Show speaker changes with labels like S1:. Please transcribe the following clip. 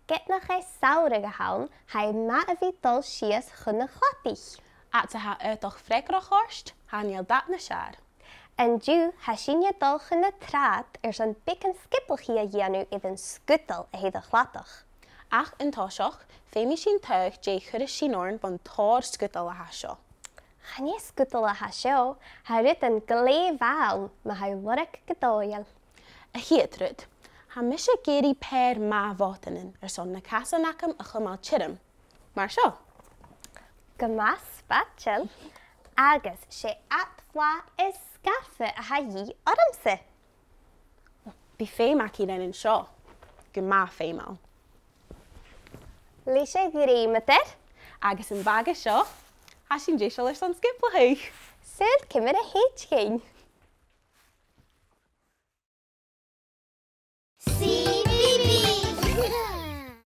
S1: getnach é saoire gehaun, ha ma a bhí dul sias chun na Chladaich.
S2: At ha uitach fregrach horst, ha níl dat na sear.
S1: En dú ha sinne dul chun na trad son beagan sgioblachaidh a dhéanamh iad an Sgudal a héad a Chladaich.
S2: Ach in táiseach, féimi sin Taigh dé chur sin orn van tóir Sgudal a haseo.
S1: Channe Sgudal a haseo, ha rud an gléomhán ma ha lorach godóil.
S2: A héadrud, ha mis géirí péir má bhátanin son na casa nacham a chumáil tirim. Mar seo.
S1: Gmas bachel, agus sé atfla is scarfa a ha dhí ormsa.
S2: Bhí féimach í in seo, go má féimeáil.
S1: Lí sé gríimetar,
S2: Agus an bhaga seo, ha sin dé seo leis an sgioblachaidh.
S1: Súil cimid a héit céin.